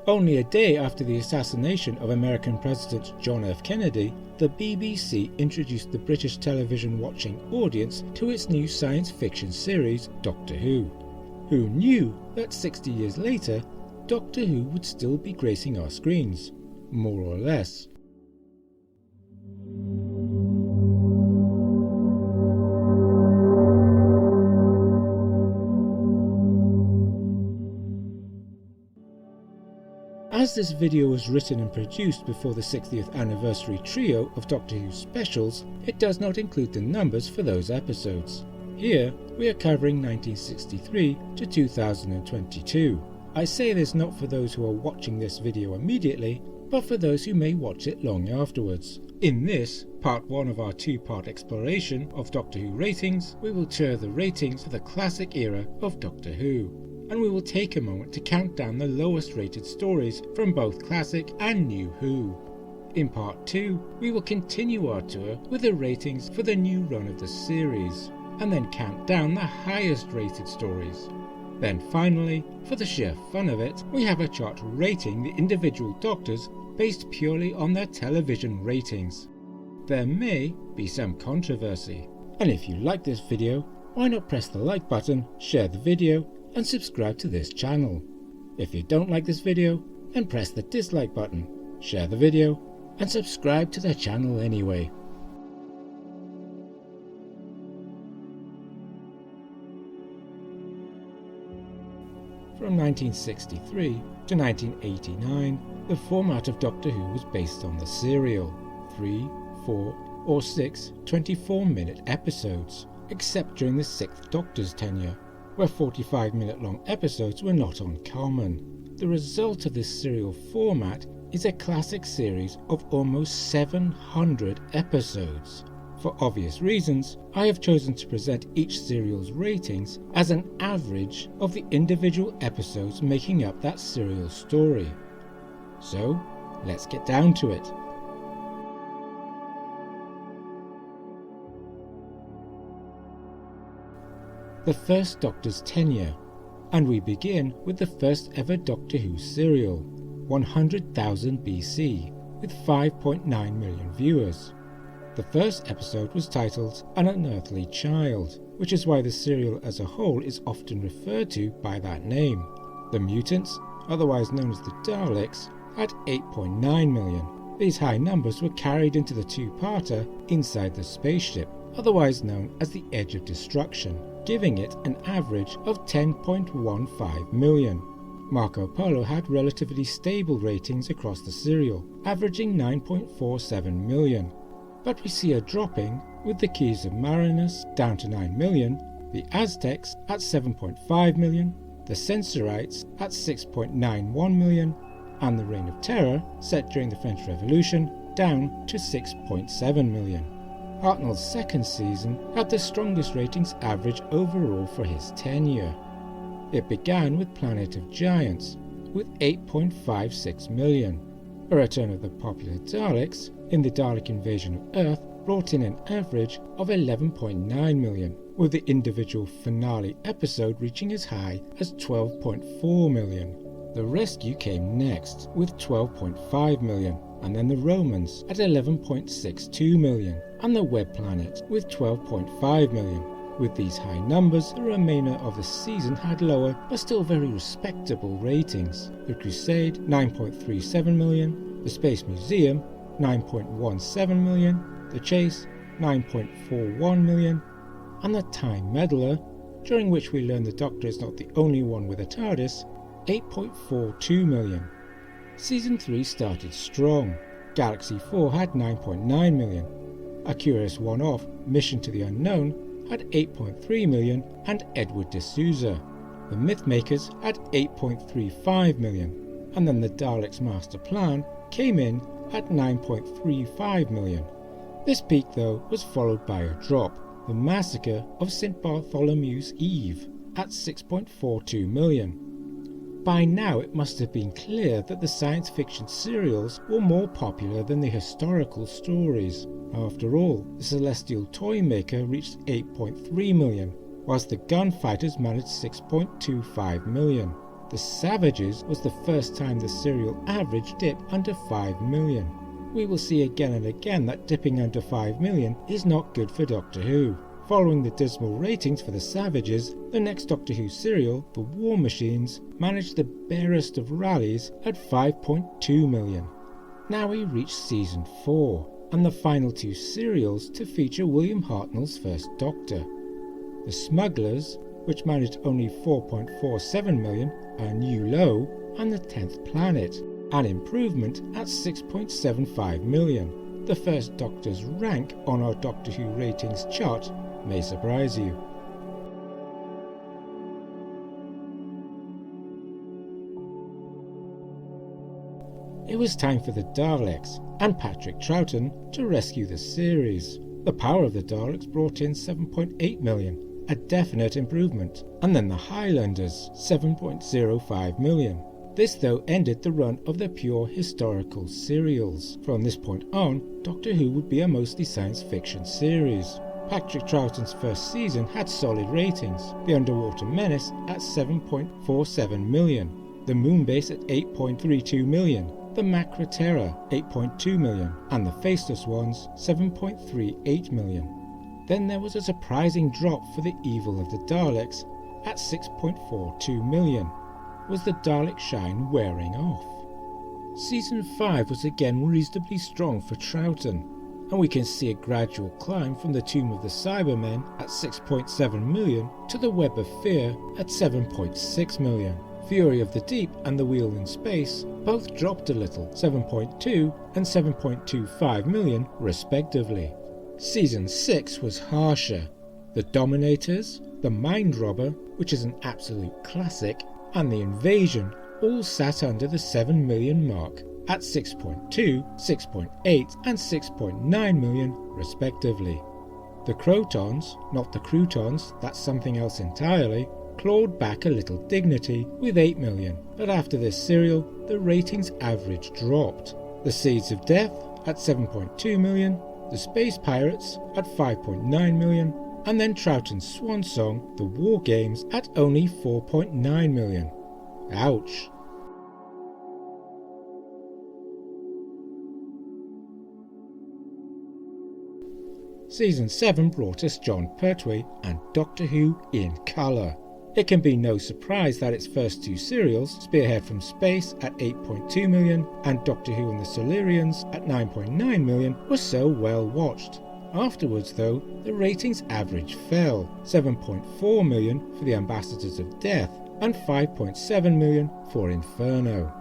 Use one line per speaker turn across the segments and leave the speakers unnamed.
Only a day after the assassination of American President John F. Kennedy, the BBC introduced the British television-watching audience to its new science fiction series, Doctor Who. Who knew that 60 years later, Doctor Who would still be gracing our screens, more or less. As this video was written and produced before the 60th anniversary trio of Doctor Who specials, it does not include the numbers for those episodes. Here, we are covering 1963 to 2022. I say this not for those who are watching this video immediately, but for those who may watch it long afterwards. In this, part 1 of our two-part exploration of Doctor Who ratings, we will tour the ratings for the classic era of Doctor Who, and we will take a moment to count down the lowest rated stories from both classic and new Who. In part 2, we will continue our tour with the ratings for the new run of the series, and then count down the highest rated stories. Then finally, for the sheer fun of it, we have a chart rating the individual Doctors based purely on their television ratings. There may be some controversy, and if you like this video, why not press the like button, share the video, and subscribe to this channel. If you don't like this video, then press the dislike button, share the video, and subscribe to the channel anyway. From 1963 to 1989, the format of Doctor Who was based on the serial, 3, 4, or 6 24-minute episodes, except during the 6th Doctor's tenure, where 45-minute long episodes were not uncommon. The result of this serial format is a classic series of almost 700 episodes. For obvious reasons, I have chosen to present each serial's ratings as an average of the individual episodes making up that serial story. So, let's get down to it. The first Doctor's tenure, and we begin with the first ever Doctor Who serial, 100,000 BC, with 5.9 million viewers. The first episode was titled An Unearthly Child, which is why the serial as a whole is often referred to by that name. The mutants, otherwise known as the Daleks, had 8.9 million. These high numbers were carried into the two-parter Inside the Spaceship, otherwise known as the Edge of Destruction, giving it an average of 10.15 million. Marco Polo had relatively stable ratings across the serial, averaging 9.47 million. But we see a dropping with the Keys of Marinus down to 9 million, the Aztecs at 7.5 million, the Censorites at 6.91 million, and the Reign of Terror, set during the French Revolution, down to 6.7 million. Hartnell's second season had the strongest ratings average overall for his tenure. It began with Planet of Giants, with 8.56 million. A return of the popular Daleks in the Dalek Invasion of Earth brought in an average of 11.9 million, with the individual finale episode reaching as high as 12.4 million. The Rescue came next with 12.5 million, and then the Romans at 11.62 million, and the Web Planet with 12.5 million. With these high numbers, the remainder of the season had lower but still very respectable ratings. The Crusade 9.37 million, the Space Museum 9.17 million, the Chase 9.41 million, and the Time Meddler, during which we learn the Doctor is not the only one with a TARDIS, 8.42 million. Season 3 started strong. Galaxy 4 had 9.9 million. A curious one-off, Mission to the Unknown, had 8.3 million, and Edward de Souza. The Mythmakers had 8.35 million, and then the Daleks' Master Plan came in at 9.35 million. This peak, though, was followed by a drop, the Massacre of St. Bartholomew's Eve, at 6.42 million. By now it must have been clear that the science fiction serials were more popular than the historical stories. After all, the Celestial Toymaker reached 8.3 million, whilst the Gunfighters managed 6.25 million. The Savages was the first time the serial average dipped under 5 million. We will see again and again that dipping under 5 million is not good for Doctor Who. Following the dismal ratings for The Savages, the next Doctor Who serial, The War Machines, managed the barest of rallies at 5.2 million. Now we reach Season 4, and the final two serials to feature William Hartnell's first Doctor. The Smugglers, which managed only 4.47 million, a new low, and The 10th Planet, an improvement at 6.75 million. The first Doctor's rank on our Doctor Who ratings chart may surprise you. It was time for the Daleks and Patrick Troughton to rescue the series. The Power of the Daleks brought in 7.8 million, a definite improvement, and then the Highlanders, 7.05 million. This though ended the run of the pure historical serials. From this point on, Doctor Who would be a mostly science fiction series. Patrick Troughton's first season had solid ratings, The Underwater Menace at 7.47 million, The Moonbase at 8.32 million, The Macra Terror 8.2 million, and The Faceless Ones 7.38 million. Then there was a surprising drop for The Evil of the Daleks at 6.42 million. Was the Dalek shine wearing off? Season 5 was again reasonably strong for Troughton, and we can see a gradual climb from the Tomb of the Cybermen at 6.7 million to the Web of Fear at 7.6 million. Fury of the Deep and The Wheel in Space both dropped a little, 7.2 and 7.25 million respectively. Season 6 was harsher. The Dominators, The Mind Robber, which is an absolute classic, and The Invasion all sat under the 7 million mark at 6.2, 6.8 and 6.9 million respectively. The Crotons, not the Croutons, that's something else entirely, clawed back a little dignity with 8 million, but after this serial the ratings average dropped. The Seeds of Death at 7.2 million, The Space Pirates at 5.9 million, and then Troughton's swan song, The War Games, at only 4.9 million. Ouch. Season 7 brought us Jon Pertwee and Doctor Who in colour. It can be no surprise that its first two serials, Spearhead from Space at 8.2 million and Doctor Who and the Silurians at 9.9 million, were so well watched. Afterwards though, the ratings average fell, 7.4 million for The Ambassadors of Death and 5.7 million for Inferno.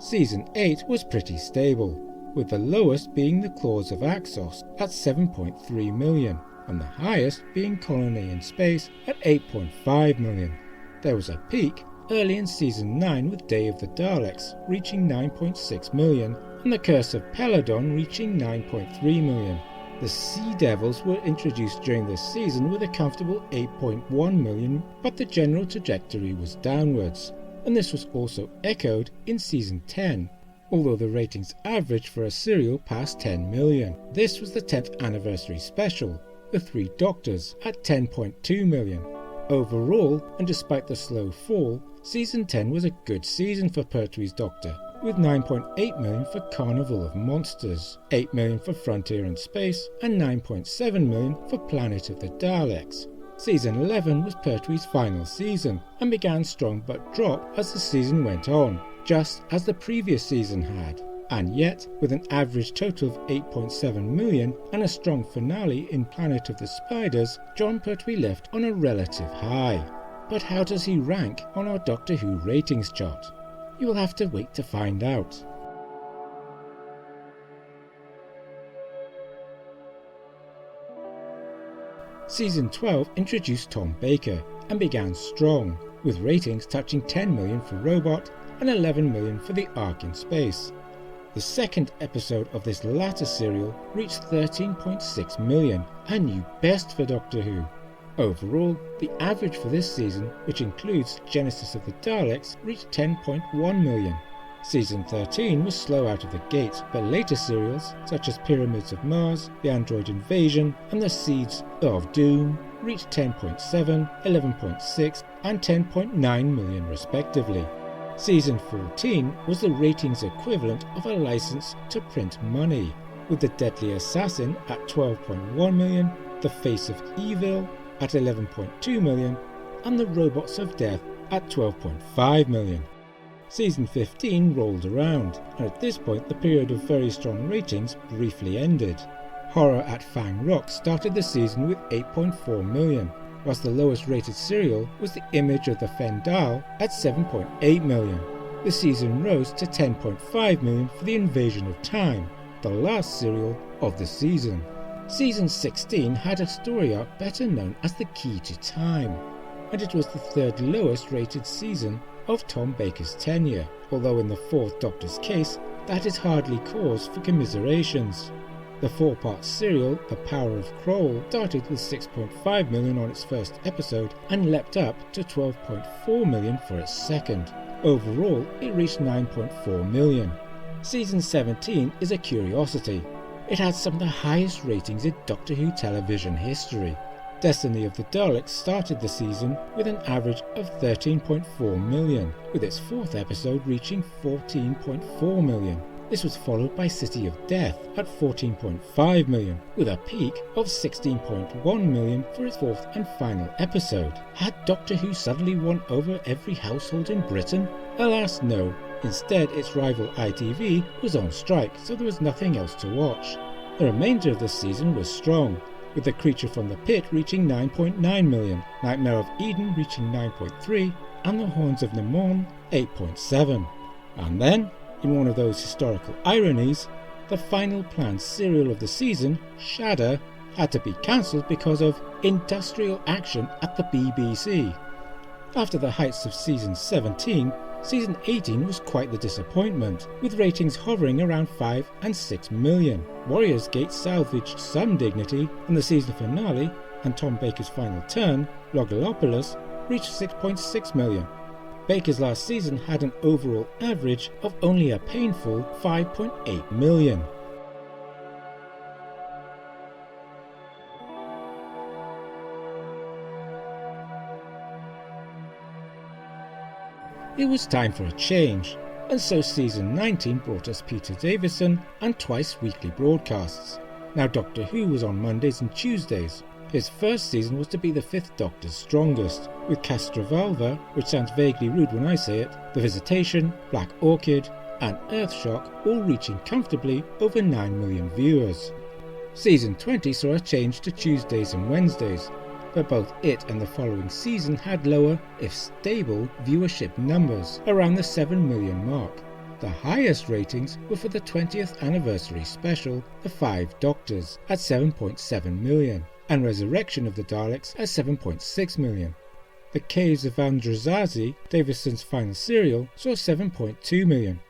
Season 8 was pretty stable, with the lowest being The Claws of Axos at 7.3 million, and the highest being Colony in Space at 8.5 million. There was a peak early in Season 9 with Day of the Daleks reaching 9.6 million, and The Curse of Peladon reaching 9.3 million. The Sea Devils were introduced during this season with a comfortable 8.1 million, but the general trajectory was downwards, and this was also echoed in Season 10, although the ratings average for a serial passed 10 million. This was the 10th anniversary special, The Three Doctors, at 10.2 million. Overall, and despite the slow fall, Season 10 was a good season for Pertwee's Doctor, with 9.8 million for Carnival of Monsters, 8 million for Frontier in Space, and 9.7 million for Planet of the Daleks. Season 11 was Pertwee's final season, and began strong but dropped as the season went on, just as the previous season had. And yet, with an average total of 8.7 million and a strong finale in Planet of the Spiders, Jon Pertwee left on a relative high. But how does he rank on our Doctor Who ratings chart? You will have to wait to find out. Season 12 introduced Tom Baker and began strong, with ratings touching 10 million for Robot and 11 million for The Ark in Space. The second episode of this latter serial reached 13.6 million, a new best for Doctor Who. Overall, the average for this season, which includes Genesis of the Daleks, reached 10.1 million. Season 13 was slow out of the gate, but later serials, such as Pyramids of Mars, The Android Invasion, and The Seeds of Doom, reached 10.7, 11.6, and 10.9 million respectively. Season 14 was the ratings equivalent of a license to print money, with The Deadly Assassin at 12.1 million, The Face of Evil at 11.2 million, and The Robots of Death at 12.5 million. Season 15 rolled around, and at this point the period of very strong ratings briefly ended. Horror at Fang Rock started the season with 8.4 million, whilst the lowest rated serial was The Image of the Fendal at 7.8 million. The season rose to 10.5 million for The Invasion of Time, the last serial of the season. Season 16 had a story arc better known as The Key to Time, and it was the third lowest rated season of Tom Baker's tenure, although in the fourth Doctor's case that is hardly cause for commiserations. The four-part serial The Power of Kroll started with 6.5 million on its first episode and leapt up to 12.4 million for its second. Overall, it reached 9.4 million. Season 17 is a curiosity. It had some of the highest ratings in Doctor Who television history. Destiny of the Daleks started the season with an average of 13.4 million, with its fourth episode reaching 14.4 million. This was followed by City of Death at 14.5 million, with a peak of 16.1 million for its fourth and final episode. Had Doctor Who suddenly won over every household in Britain? Alas, no. Instead, its rival ITV was on strike, so there was nothing else to watch. The remainder of the season was strong, with The Creature from the Pit reaching 9.9 million, Nightmare of Eden reaching 9.3, and The Horns of Nimon 8.7. And then, in one of those historical ironies, the final planned serial of the season, Shudder, had to be cancelled because of industrial action at the BBC. After the heights of season 17, season 18 was quite the disappointment, with ratings hovering around 5 and 6 million. Warriors Gate salvaged some dignity, and the season finale and Tom Baker's final turn, Logopolis, reached 6.6 million. Baker's last season had an overall average of only a painful 5.8 million. It was time for a change, and so season 19 brought us Peter Davison and twice weekly broadcasts. Now Doctor Who was on Mondays and Tuesdays. His first season was to be the Fifth Doctor's strongest, with Castrovalva, which sounds vaguely rude when I say it, The Visitation, Black Orchid and Earthshock all reaching comfortably over 9 million viewers. Season 20 saw a change to Tuesdays and Wednesdays, but both it and the following season had lower, if stable, viewership numbers, around the 7 million mark. The highest ratings were for the 20th anniversary special, The Five Doctors, at 7.7 million, and Resurrection of the Daleks at 7.6 million. The Caves of Androzazi, Davison's final serial, saw 7.2 million.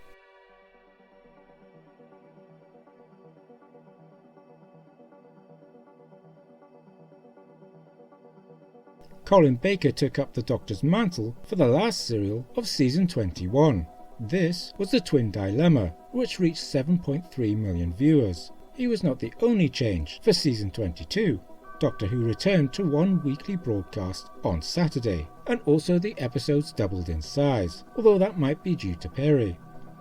Colin Baker took up the Doctor's mantle for the last serial of season 21. This was The Twin Dilemma, which reached 7.3 million viewers. He was not the only change for season 22. Doctor Who returned to one weekly broadcast on Saturday, and also the episodes doubled in size, although that might be due to Perry.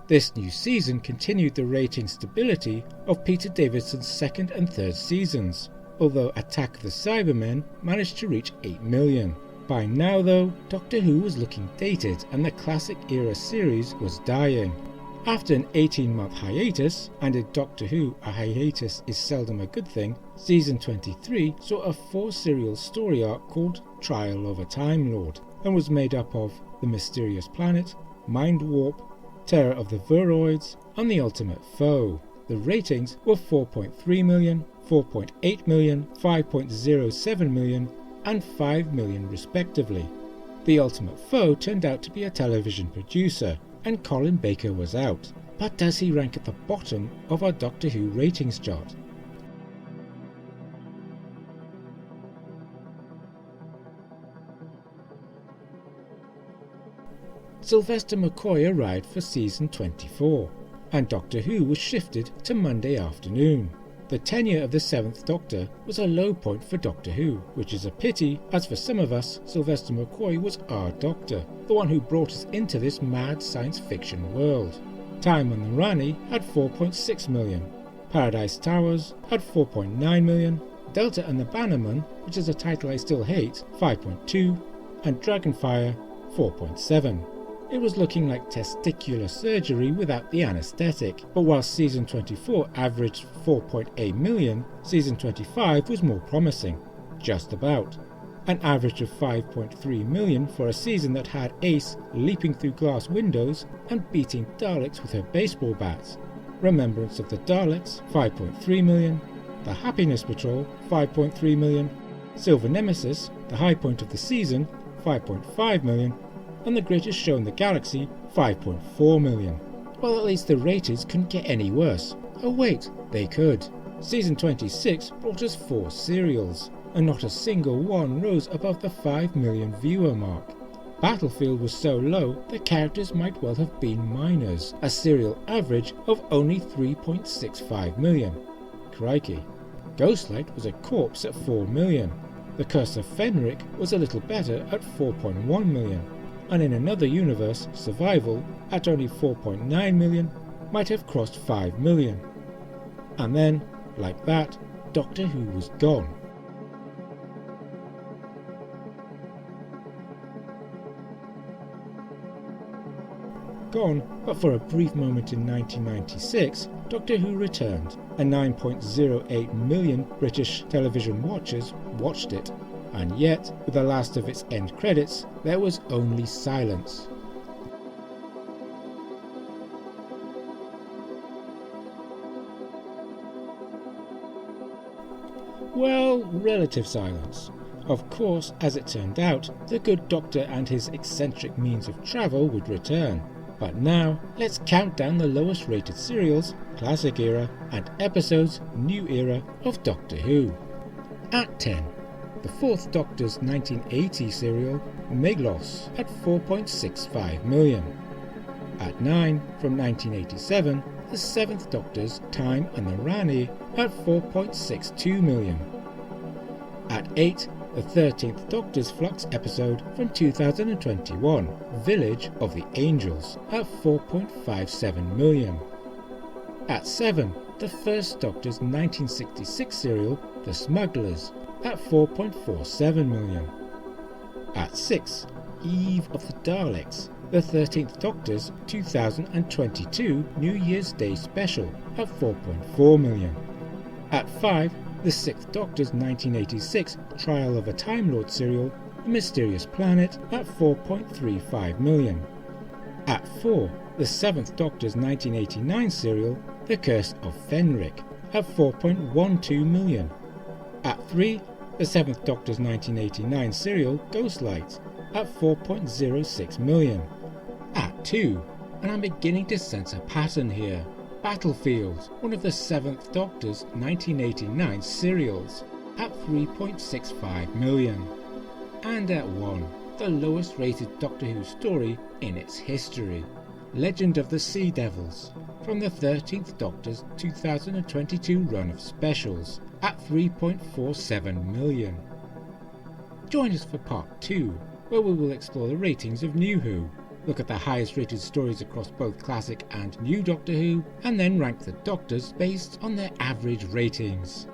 This new season continued the rating stability of Peter Davison's second and third seasons, although Attack of the Cybermen managed to reach 8 million. By now though, Doctor Who was looking dated and the classic era series was dying. After an 18-month hiatus, and in Doctor Who a hiatus is seldom a good thing, season 23 saw a 4-serial story arc called Trial of a Time Lord, and was made up of The Mysterious Planet, Mind Warp, Terror of the Veroids, and The Ultimate Foe. The ratings were 4.3 million, 4.8 million, 5.07 million, and 5 million respectively. The Ultimate Foe turned out to be a television producer, and Colin Baker was out. But does he rank at the bottom of our Doctor Who ratings chart? Sylvester McCoy arrived for season 24, and Doctor Who was shifted to Monday afternoon. The tenure of the 7th Doctor was a low point for Doctor Who, which is a pity, as for some of us, Sylvester McCoy was our Doctor, the one who brought us into this mad science fiction world. Time on the Rani had 4.6 million, Paradise Towers had 4.9 million, Delta and the Bannerman, which is a title I still hate, 5.2, and Dragonfire, 4.7. It was looking like testicular surgery without the anaesthetic, but while Season 24 averaged 4.8 million, Season 25 was more promising, just about. An average of 5.3 million for a season that had Ace leaping through glass windows and beating Daleks with her baseball bats. Remembrance of the Daleks, 5.3 million. The Happiness Patrol, 5.3 million. Silver Nemesis, the high point of the season, 5.5 million. And The Greatest Show in the Galaxy, 5.4 million. Well, at least the ratings couldn't get any worse. Oh wait, they could. Season 26 brought us 4 serials, and not a single one rose above the 5 million viewer mark. Battlefield was so low the characters might well have been minors, a serial average of only 3.65 million. Crikey. Ghostlight was a corpse at 4 million. The Curse of Fenric was a little better at 4.1 million. And in another universe, Survival, at only 4.9 million, might have crossed 5 million. And then, like that, Doctor Who was gone. Gone, but for a brief moment in 1996, Doctor Who returned, and 9.08 million British television watchers watched it. And yet, with the last of its end credits, there was only silence. Well, relative silence. Of course, as it turned out, the good Doctor and his eccentric means of travel would return. But now, let's count down the lowest rated serials, Classic Era, and episodes, New Era, of Doctor Who. At 10. The 4th Doctor's 1980 serial, Meglos, at 4.65 million. At 9, from 1987, the 7th Doctor's Time and the Rani, at 4.62 million. At 8, the 13th Doctor's Flux episode from 2021, Village of the Angels, at 4.57 million. At 7, the 1st Doctor's 1966 serial, The Smugglers, at 4.47 million. At 6, Eve of the Daleks, the 13th Doctor's 2022 New Year's Day special, at 4.4 million. At 5, the 6th Doctor's 1986 Trial of a Time Lord serial, The Mysterious Planet, at 4.35 million. At 4, the 7th Doctor's 1989 serial, The Curse of Fenric, at 4.12 million. At 3, the 7th Doctor's 1989 serial, Ghostlight, at 4.06 million. At 2, and I'm beginning to sense a pattern here, Battlefield, one of the 7th Doctor's 1989 serials, at 3.65 million. And at 1, the lowest rated Doctor Who story in its history, Legend of the Sea Devils, from the 13th Doctor's 2022 run of specials, at 3.47 million. Join us for part 2, where we will explore the ratings of New Who, look at the highest rated stories across both classic and new Doctor Who, and then rank the Doctors based on their average ratings.